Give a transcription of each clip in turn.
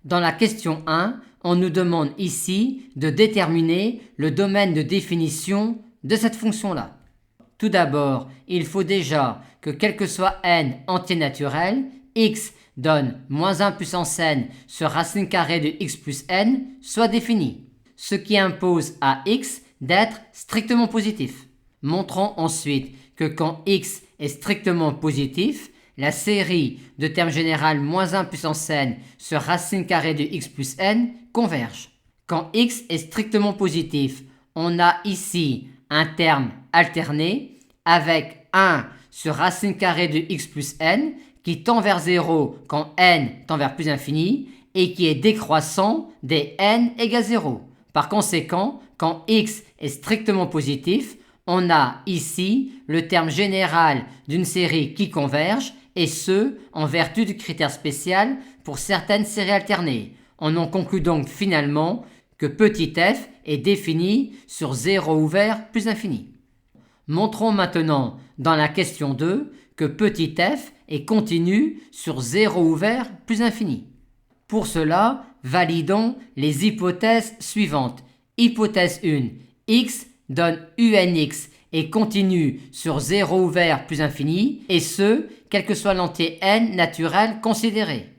Dans la question 1, on nous demande ici de déterminer le domaine de définition de cette fonction-là. Tout d'abord, il faut déjà que quel que soit n entier naturel, x donne moins 1 puissance n sur racine carrée de x plus n soit défini, ce qui impose à x d'être strictement positif. Montrons ensuite que quand x est strictement positif, la série de termes général moins 1 puissance n sur racine carrée de x plus n converge. Quand x est strictement positif, on a ici un terme alterné avec 1 sur racine carrée de x plus n qui tend vers 0 quand n tend vers plus infini et qui est décroissant dès n égale 0. Par conséquent, quand x est strictement positif, on a ici le terme général d'une série qui converge, et ce, en vertu du critère spécial pour certaines séries alternées. On en conclut donc finalement que petit f est défini sur 0 ouvert plus infini. Montrons maintenant dans la question 2 que petit f est continu sur 0 ouvert plus infini. Pour cela, validons les hypothèses suivantes. Hypothèse 1, x donne unx est continu sur 0 ouvert plus infini, et ce, quel que soit l'entier n naturel considéré.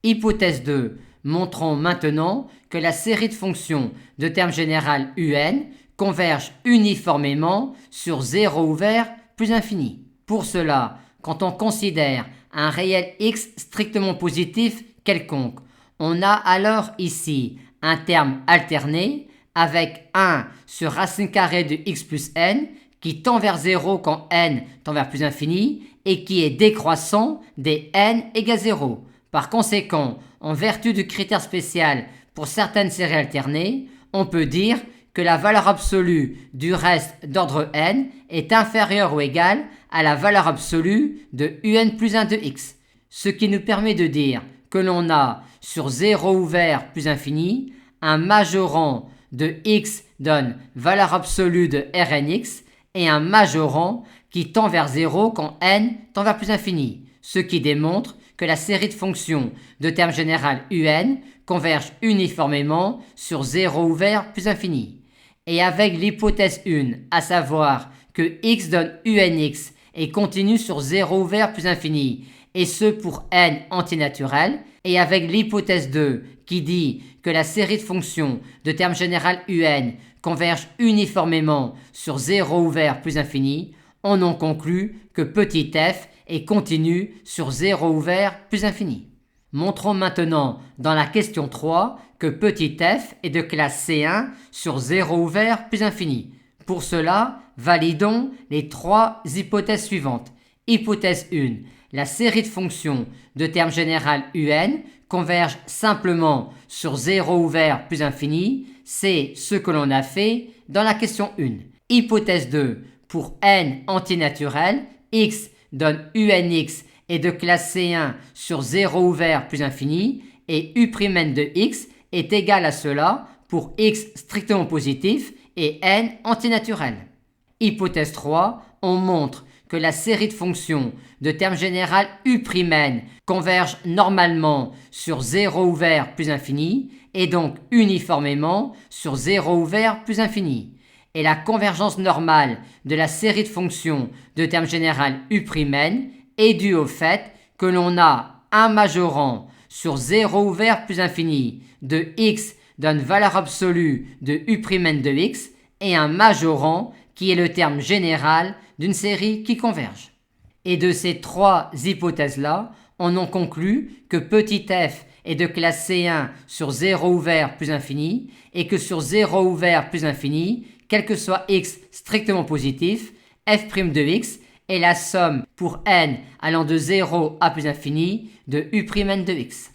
Hypothèse 2, montrons maintenant que la série de fonctions de termes général un converge uniformément sur 0 ouvert plus infini. Pour cela, quand on considère un réel x strictement positif quelconque, on a alors ici un terme alterné avec 1 sur racine carrée de x plus n qui tend vers 0 quand n tend vers plus infini et qui est décroissant dès n égale 0. Par conséquent, en vertu du critère spécial pour certaines séries alternées, on peut dire que la valeur absolue du reste d'ordre n est inférieure ou égale à la valeur absolue de un plus 1 de x, ce qui nous permet de dire que l'on a sur 0 ouvert plus infini un majorant de x donne valeur absolue de Rnx et un majorant qui tend vers 0 quand n tend vers plus infini, ce qui démontre que la série de fonctions de termes général un converge uniformément sur 0 ouvert plus infini. Et avec l'hypothèse 1, à savoir que x donne unx est continu sur 0 ouvert plus infini, et ce pour n entier naturel, et avec l'hypothèse 2 qui dit que la série de fonctions de termes général un converge uniformément sur 0 ouvert plus infini, on en conclut que petit f est continu sur 0 ouvert plus infini. Montrons maintenant dans la question 3 que petit f est de classe C1 sur 0 ouvert plus infini. Pour cela, validons les trois hypothèses suivantes. Hypothèse 1. La série de fonctions de termes général un converge simplement sur 0 ouvert plus infini. C'est ce que l'on a fait dans la question 1. Hypothèse 2. Pour n entier naturel, x donne unx est de classe C1 sur 0 ouvert plus infini et u'm de x est égal à cela pour x strictement positif et n entier naturel. Hypothèse 3, on montre que la série de fonctions de termes général u'm converge normalement sur 0 ouvert plus infini et donc uniformément sur 0 ouvert plus infini. Et la convergence normale de la série de fonctions de termes général u'm est due au fait que l'on a un majorant sur 0 ouvert plus infini de x donne valeur absolue de u'm de x et un majorant qui est le terme général d'une série qui converge. Et de ces trois hypothèses-là, on en conclut que petit f est de classe C1 sur 0 ouvert plus infini et que sur 0 ouvert plus infini, quel que soit x strictement positif, f' de x est la somme pour n allant de 0 à plus infini de u'm de x.